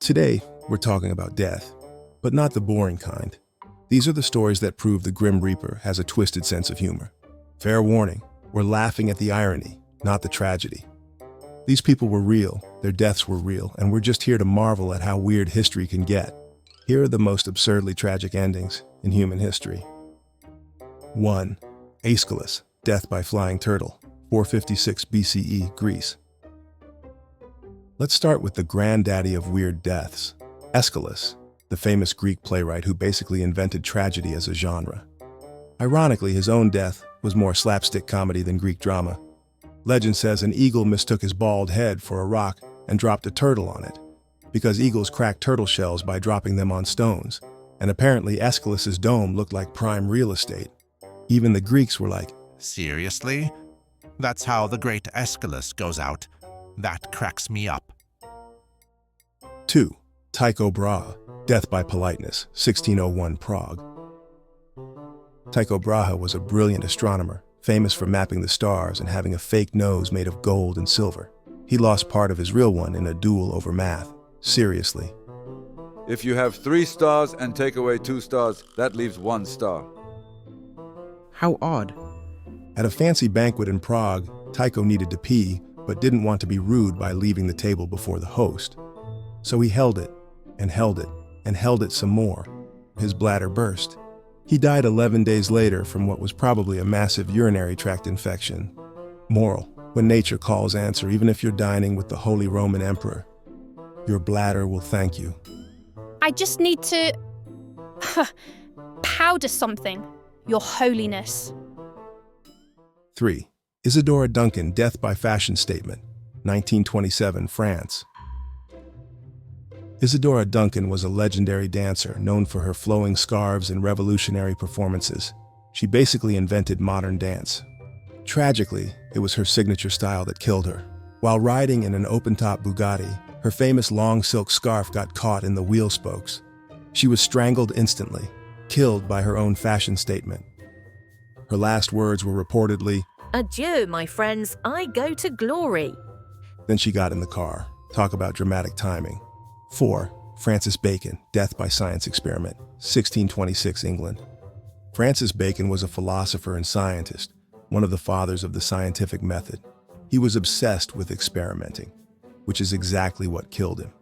Today, we're talking about death, but not the boring kind. These are the stories that prove the Grim Reaper has a twisted sense of humor. Fair warning, we're laughing at the irony, not the tragedy. These people were real, their deaths were real, and we're just here to marvel at how weird history can get. Here are the most absurdly tragic endings in human history. 1. Aeschylus, death by flying turtle, 456 BCE, Greece. Let's start with the granddaddy of weird deaths, Aeschylus, the famous Greek playwright who basically invented tragedy as a genre. Ironically, his own death was more slapstick comedy than Greek drama. Legend says an eagle mistook his bald head for a rock and dropped a turtle on it, because eagles crack turtle shells by dropping them on stones, and apparently Aeschylus's dome looked like prime real estate. Even the Greeks were like, "Seriously? That's how the great Aeschylus goes out. That cracks me up." 2. Tycho Brahe, death by politeness, 1601 Prague. Tycho Brahe was a brilliant astronomer, famous for mapping the stars and having a fake nose made of gold and silver. He lost part of his real one in a duel over math. Seriously. If you have 3 stars and take away 2 stars, that leaves 1 star. How odd. At a fancy banquet in Prague, Tycho needed to pee, but didn't want to be rude by leaving the table before the host. So he held it, and held it, and held it some more. His bladder burst. He died 11 days later from what was probably a massive urinary tract infection. Moral: when nature calls, answer, even if you're dining with the Holy Roman Emperor. Your bladder will thank you. I just need to powder something, Your Holiness. 3. Isadora Duncan, death by fashion statement, 1927, France. Isadora Duncan was a legendary dancer known for her flowing scarves and revolutionary performances. She basically invented modern dance. Tragically, it was her signature style that killed her. While riding in an open-top Bugatti, her famous long silk scarf got caught in the wheel spokes. She was strangled instantly, killed by her own fashion statement. Her last words were reportedly, "Adieu, my friends, I go to glory." Then she got in the car. Talk about dramatic timing. 4. Francis Bacon, death by science experiment, 1626 England. Francis Bacon was a philosopher and scientist, one of the fathers of the scientific method. He was obsessed with experimenting, which is exactly what killed him.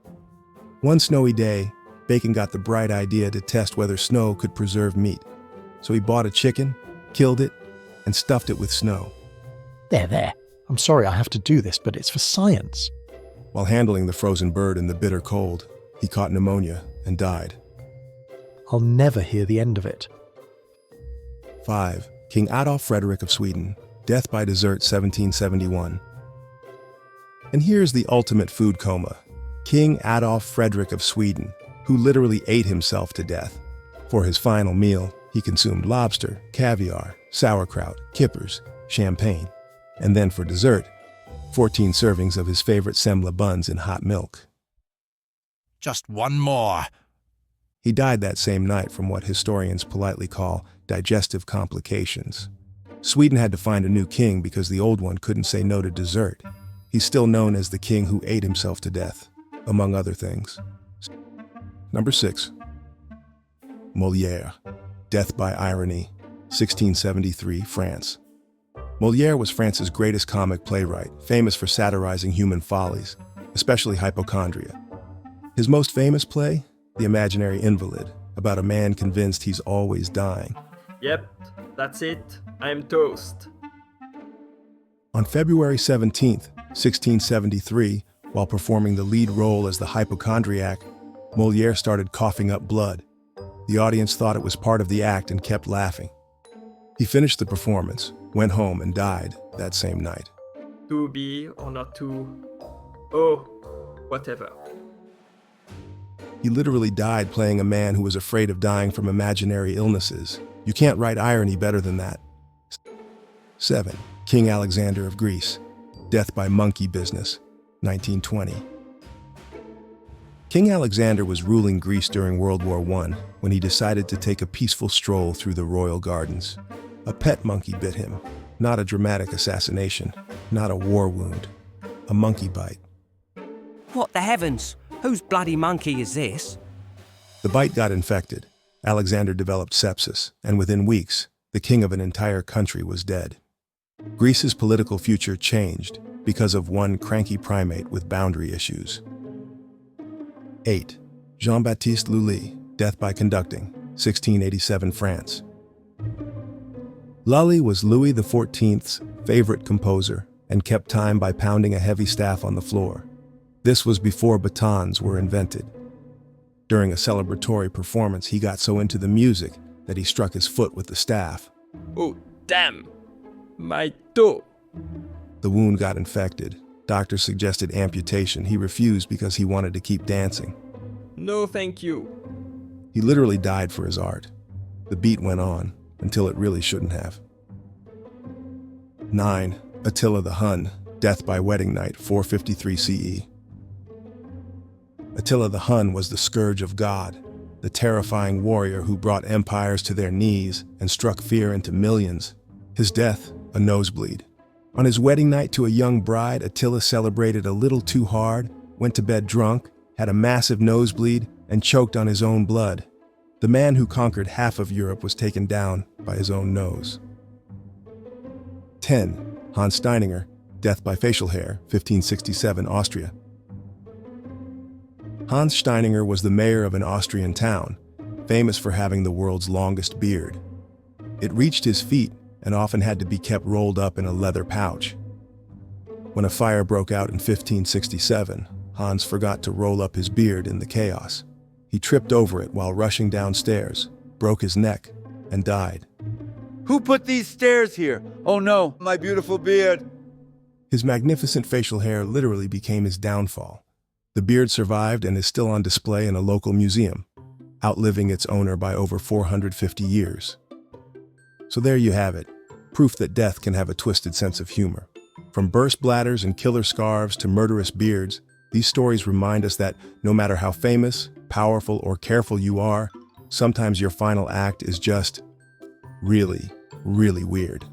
One snowy day, Bacon got the bright idea to test whether snow could preserve meat. So he bought a chicken, killed it, and stuffed it with snow. There. I'm sorry I have to do this, but it's for science. While handling the frozen bird in the bitter cold, he caught pneumonia and died. I'll never hear the end of it. 5. King Adolf Frederick of Sweden, death by dessert, 1771. And here's the ultimate food coma. King Adolf Frederick of Sweden, who literally ate himself to death. For his final meal, he consumed lobster, caviar, sauerkraut, kippers, champagne. And then for dessert, 14 servings of his favorite semla buns in hot milk. Just one more. He died that same night from what historians politely call digestive complications. Sweden had to find a new king because the old one couldn't say no to dessert. He's still known as the king who ate himself to death, among other things. Number 6. Molière, death by irony, 1673, France. Molière was France's greatest comic playwright, famous for satirizing human follies, especially hypochondria. His most famous play, The Imaginary Invalid, about a man convinced he's always dying. Yep, that's it. I'm toast. On February 17, 1673, while performing the lead role as the hypochondriac, Molière started coughing up blood. The audience thought it was part of the act and kept laughing. He finished the performance, went home, and died that same night. To be or not to... Oh, whatever. He literally died playing a man who was afraid of dying from imaginary illnesses. You can't write irony better than that. 7. King Alexander of Greece, death by monkey business, 1920. King Alexander was ruling Greece during World War I when he decided to take a peaceful stroll through the royal gardens. A pet monkey bit him. Not a dramatic assassination, not a war wound, a monkey bite. What the heavens? Whose bloody monkey is this? The bite got infected. Alexander developed sepsis, and within weeks, the king of an entire country was dead. Greece's political future changed because of one cranky primate with boundary issues. 8. Jean-Baptiste Lully, death by conducting, 1687 France. Lully was Louis XIV's favorite composer and kept time by pounding a heavy staff on the floor. This was before batons were invented. During a celebratory performance, he got so into the music that he struck his foot with the staff. Oh, damn! My toe! The wound got infected. Doctors suggested amputation. He refused because he wanted to keep dancing. No, thank you. He literally died for his art. The beat went on until it really shouldn't have. 9. Attila the Hun, death by wedding night, 453 CE. Attila the Hun was the scourge of God, the terrifying warrior who brought empires to their knees and struck fear into millions. His death, a nosebleed. On his wedding night to a young bride, Attila celebrated a little too hard, went to bed drunk, had a massive nosebleed, and choked on his own blood. The man who conquered half of Europe was taken down by his own nose. 10. Hans Steininger, death by facial hair, 1567 Austria. Hans Steininger was the mayor of an Austrian town, famous for having the world's longest beard. It reached his feet and often had to be kept rolled up in a leather pouch. When a fire broke out in 1567, Hans forgot to roll up his beard in the chaos. He tripped over it while rushing downstairs, broke his neck, and died. Who put these stairs here? Oh no, my beautiful beard. His magnificent facial hair literally became his downfall. The beard survived and is still on display in a local museum, outliving its owner by over 450 years. So there you have it, proof that death can have a twisted sense of humor. From burst bladders and killer scarves to murderous beards, these stories remind us that no matter how famous, powerful, or careful you are, sometimes your final act is just really, really weird.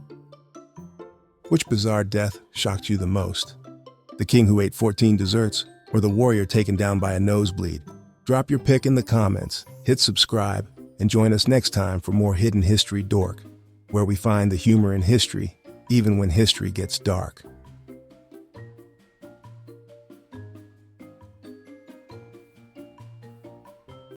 Which bizarre death shocked you the most? The king who ate 14 desserts, or the warrior taken down by a nosebleed? Drop your pick in the comments, hit subscribe, and join us next time for more Hidden History Dork, where we find the humor in history, even when history gets dark.